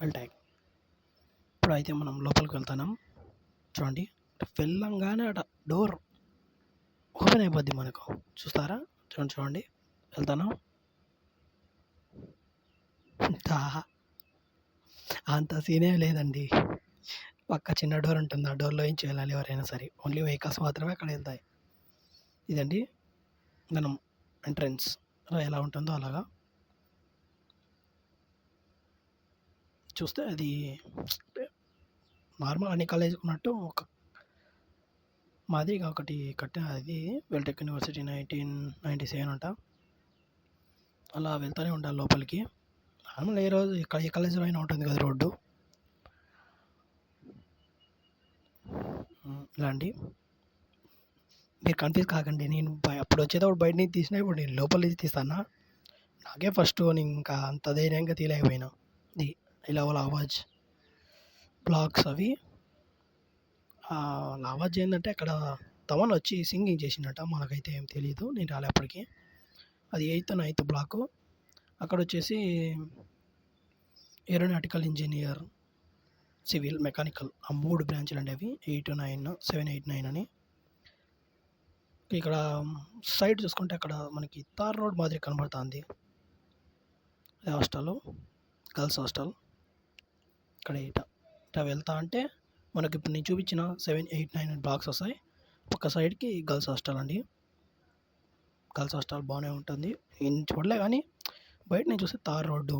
వెళ్తాయి. ఇప్పుడైతే మనం లోపలికి వెళ్తున్నాం. చూడండి, వెళ్ళంగానే అట డోర్ ఓపెన్ అయిపోద్ది మనకు. చూస్తారా? చూడండి వెళ్తున్నాం. అంత సీనే లేదండి. పక్క చిన్న డోర్ ఉంటుంది. ఆ డోర్‌లో నుంచి వెళ్ళాలి ఎవరైనా సరే. ఓన్లీ వెహికల్స్ మాత్రమే అక్కడ వెళ్తాయి. ఇదండి మనం ఎంట్రన్స్ ఎలా ఉంటుందో అలాగా. చూస్తే అది నార్మల్ అన్ని కాలేజీకి ఉన్నట్టు ఒక మాదిరిగా ఒకటి అది వెల్టెక్ యూనివర్సిటీ 1997 అంట. అలా వెళ్తూనే ఉండాలి లోపలికి. నార్మల్ ఏ రోజు ఏ కాలేజీలో అయినా ఉంటుంది కదా రోడ్డు. ఇలా అండి. మీరు కన్ఫ్యూజ్ కాకండి. నేను అప్పుడు వచ్చేటప్పుడు బయట నుంచి తీసినా, ఇప్పుడు నేను లోపల నుంచి తీస్తానా. నాకే ఫస్ట్ నేను ఇంకా అంత ధైర్యంగా తీయలేకపోయినా. ఇది ఇలా ఆవాజ్ బ్లాగ్స్ అవి. ఆవాజ్ ఏంటంటే అక్కడ తమన్ వచ్చి సింగింగ్ చేసిండట. మనకైతే ఏం తెలీదు, నేను రాలే అప్పటికి. అది 8th 9th బ్లాకు. అక్కడ వచ్చేసి ఏరోనాటికల్ ఇంజనీర్, సివిల్, మెకానికల్ ఆ 3 బ్రాంచ్లు అండి అవి. 8 9 7 8 9 అని. ఇక్కడ సైడ్ చూసుకుంటే అక్కడ మనకి తార్ రోడ్ మాదిరి కనబడుతుంది. Hostel, girls hostel. ఇక్కడ ఇట్లా వెళ్తా అంటే మనకి ఇప్పుడు నేను చూపించిన 7 8 9 బ్లాక్స్ వస్తాయి. ఒక సైడ్కి గర్ల్స్ హాస్టల్ అండి. గర్ల్స్ హాస్టల్ బాగానే ఉంటుంది. నేను చూడలే కానీ బయట నేను చూస్తే తార్ రోడ్డు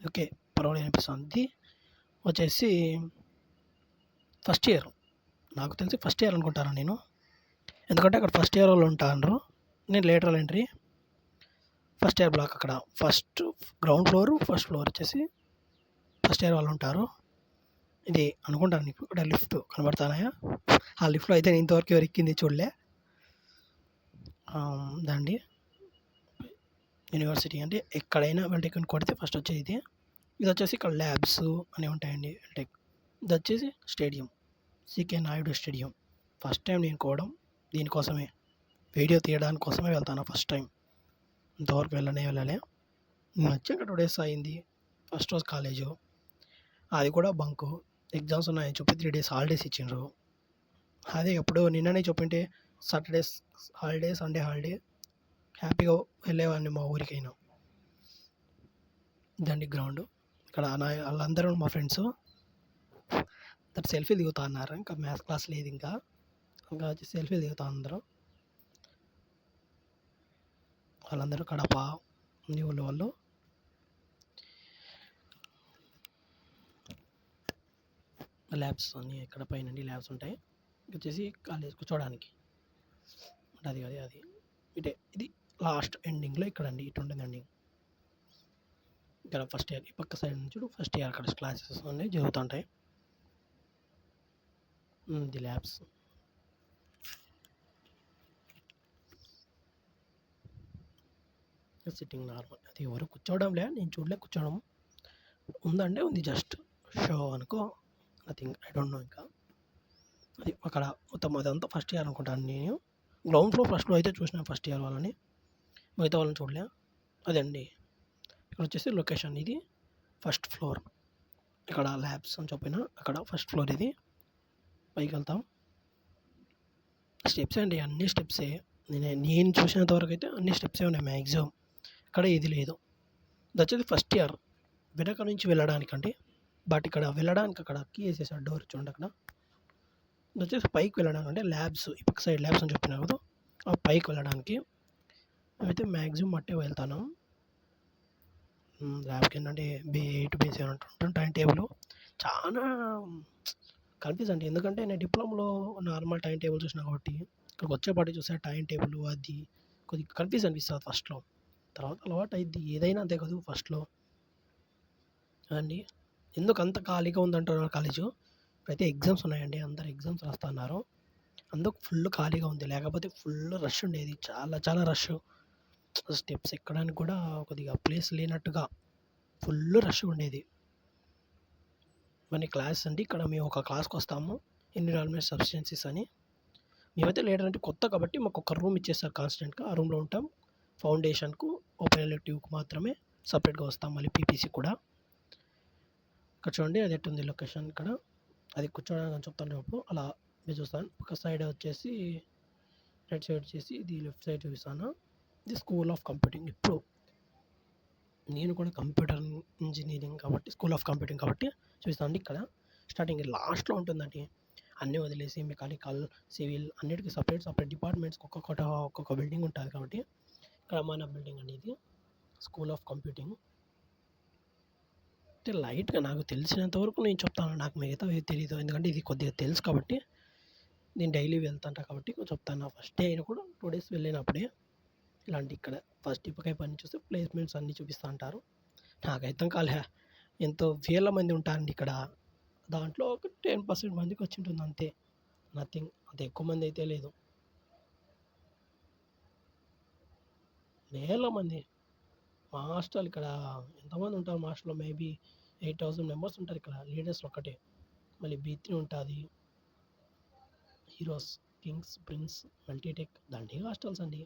ఓకే, పర్వాలేదు అనిపిస్తుంది. వచ్చేసి ఫస్ట్ ఇయర్, నాకు తెలిసి ఫస్ట్ ఇయర్ అనుకుంటాను నేను. ఎందుకంటే అక్కడ ఫస్ట్ ఇయర్ వాళ్ళు ఉంటారు. నేను lateral entry. First year block అక్కడ first ground floor, first floor వచ్చేసి ఫస్ట్ ఇయర్ వాళ్ళు ఉంటారు. ఇది అనుకుంటాను నీకు ఇక్కడ లిఫ్ట్ కనబడతానాయా? ఆ లిఫ్ట్లో అయితే నేను ఇంతవరకు ఎవరు ఎక్కింది చూడలే. దాండి యూనివర్సిటీ అంటే ఎక్కడైనా వెల్టెక్ కొడితే ఫస్ట్ వచ్చేది ఇది. ఇది వచ్చేసి ఇక్కడ ల్యాబ్స్ అని ఉంటాయండి వెల్టెక్. ఇది వచ్చేసి stadium, CK Naidu stadium. First time నేను కోవడం దీనికోసమే, వీడియో తీయడానికి కోసమే వెళ్తాను ఫస్ట్ టైం. ఇంతవరకు వెళ్ళలే. నేను వచ్చాక 2 days అయింది. ఫస్ట్ రోజు కాలేజు, అది కూడా బంకు. ఎగ్జామ్స్ ఉన్నాయని చెప్పి 3 days హాలిడేస్ ఇచ్చిండ్రు. అదే ఎప్పుడు నిన్ననే చెప్పింటే సాటర్డే హాలిడే, సండే హాలిడే హ్యాపీగా వెళ్ళేవాడిని మా ఊరికైనా. ఇదండి గ్రౌండ్. ఇక్కడ వాళ్ళందరూ మా ఫ్రెండ్స్ సెల్ఫీ దిగుతా అన్నారు. ఇంకా మ్యాథ్స్ క్లాస్ లేదు, ఇంకా వచ్చి సెల్ఫీ దిగుతా అందరూ. వాళ్ళందరూ కడప న్యూలు వాళ్ళు. ల్యాబ్స్ అన్నీ ఇక్కడ పైన ల్యాబ్స్ ఉంటాయి. వచ్చేసి కాలేజ్ కూర్చోడానికి అది ఇటే. ఇది లాస్ట్ ఎండింగ్లో ఇక్కడ అండి, ఇటు ఉంటుంది ఎండింగ్. ఇక్కడ ఫస్ట్ ఇయర్ ఈ పక్క సైడ్ నుంచి ఫస్ట్ ఇయర్ అక్కడ క్లాసెస్ అన్నీ జరుగుతుంటాయి. ఇది ల్యాబ్స్. సిట్టింగ్ నార్మల్, అది ఎవరు కూర్చోవడం లే, నేను చూడలే కూర్చోవడం. ఉందంటే ఉంది, జస్ట్ షో అనుకో, నథింగ్, ఐ డోంట్ నో. ఇంకా అది అక్కడ మొత్తం అదంతా ఫస్ట్ ఇయర్ అనుకుంటాను నేను. గ్రౌండ్ ఫ్లోర్ ఫస్ట్ ఫ్లోర్ అయితే చూసినా ఫస్ట్ ఇయర్ వాళ్ళని, మిగతా వాళ్ళని చూడలే. అదండి ఇక్కడ వచ్చేసి లొకేషన్. ఇది ఫస్ట్ ఫ్లోర్. ఇక్కడ ల్యాబ్స్ అని చెప్పిన అక్కడ ఫస్ట్ ఫ్లోర్. ఇది పైకి వెళ్తాం. స్టెప్స్ అండి, అన్ని స్టెప్సే. నేను చూసినంత వరకు అయితే అన్ని స్టెప్సే ఉన్నాయి మ్యాక్సిమం. ఇక్కడ ఇది లేదు. ఇది వచ్చేసి ఫస్ట్ ఇయర్ వెనక నుంచి వెళ్ళడానికండి. బట్ ఇక్కడ వెళ్ళడానికి అక్కడ కీ వేసేసాడు డోర్, చూడండి అక్కడ. ఇది వచ్చేసి పైకి వెళ్ళడానికి అంటే ల్యాబ్స్, ఈ పక్క సైడ్ ల్యాబ్స్ అని చెప్పినా కదా, ఆ పైకి వెళ్ళడానికి. అయితే మ్యాక్సిమం అట్టే వెళ్తాను. ల్యాబ్కి ఏంటంటే B8 B7 అంటుంటాను టైం టేబుల్. చాలా కన్ఫ్యూజ్ అండి, ఎందుకంటే నేను డిప్లొమాలో నార్మల్ టైం టేబుల్ చూసినా కాబట్టి ఇక్కడికి వచ్చేపాటి చూసే టైం టేబుల్ అది కొద్దిగా కన్ఫ్యూజ్ అనిపిస్తుంది ఫస్ట్లో. తర్వాత అలవాటు అయింది. ఏదైనా అంతే కదా ఫస్ట్లో అండి. ఎందుకు అంత ఖాళీగా ఉందంటున్నారు కాలేజు? ఇప్పుడైతే ఎగ్జామ్స్ ఉన్నాయండి, అందరు ఎగ్జామ్స్ రాస్తున్నారు, అందుకు ఫుల్ ఖాళీగా ఉంది. లేకపోతే ఫుల్ రష్ ఉండేది, చాలా రష్. స్టెప్స్ ఎక్కడానికి కూడా కొద్దిగా ప్లేస్ లేనట్టుగా ఫుల్ రష్ ఉండేది. మన క్లాస్ అండి, ఇక్కడ మేము ఒక క్లాస్కి వస్తాము, ఎన్విరాన్మెంట్ సబ్స్టెన్సెస్ అని. మేమైతే లేటర్ అంటే కొత్త కాబట్టి మాకు ఒక రూమ్ ఇచ్చేస్తారు కాన్స్టెంట్గా, ఆ రూమ్లో ఉంటాం. ఫౌండేషన్కు, ఓపెన్ ఎలెక్టివ్కి మాత్రమే సపరేట్గా వస్తాం, మళ్ళీ పీపీసీ కూడా. ఇక్కడ చూడండి అది ఎట్టుంది లొకేషన్ ఇక్కడ. అది కూర్చోడానికి చెప్తాను ఇప్పుడు అలా మీరు చూస్తాను. ఒక సైడ్ వచ్చేసి రైట్ సైడ్ వచ్చేసి ఇది లెఫ్ట్ సైడ్ చూపిస్తాను. ఇది స్కూల్ ఆఫ్ కంప్యూటింగ్. ఇప్పుడు నేను కూడా కంప్యూటర్ ఇంజినీరింగ్ కాబట్టి స్కూల్ ఆఫ్ కంప్యూటింగ్ కాబట్టి చూపిస్తానండి. ఇక్కడ స్టార్టింగ్ లాస్ట్‌లో ఉంటుందండి. అన్నీ వదిలేసి మెకానికల్, సివిల్ అన్నిటికి సపరేట్ డిపార్ట్మెంట్స్‌కి ఒక్కొక్క బిల్డింగ్ ఉంటది కాబట్టి ఇక్కడ మన బిల్డింగ్ అండి ఇది. School of computing. అంటే లైట్‌గా నాకు తెలిసినంత వరకు నేను చెప్తాను. నాకు మిగతావి తెలీదు. ఎందుకంటే ఇది కొద్దిగా తెలుసు కాబట్టి నేను డైలీ వెళ్తుంటా కాబట్టి కొంచెం చెప్తాను. ఫస్ట్ డే అయినా కూడా 2 డేస్ వెళ్ళినప్పుడే ఇలాంటి ఇక్కడ ఫస్ట్ ఇప్పకాయ పని చూస్తే ప్లేస్‌మెంట్స్ అన్నీ చూపిస్తా అంటారు. నాకైతం కాలే. ఎంతో వేల మంది ఉంటారండి ఇక్కడ. దాంట్లో ఒక 10% మందికి వచ్చుంటుంది అంతే. నథింగ్. అంత ఎక్కువ మంది అయితే లేదు. వేల మంది. మా హాస్టల్ ఇక్కడ ఎంతమంది ఉంటారు మా హాస్టల్‌లో మేబీ 8000 మెంబర్స్ ఉంటారు ఇక్కడ లీడర్స్ ఒక్కటే. మళ్ళీ బీ3 ఉంటాది. హీరోస్, కింగ్స్, ప్రిన్స్, మల్టీటెక్ దండిగా హాస్టల్స్ అండి.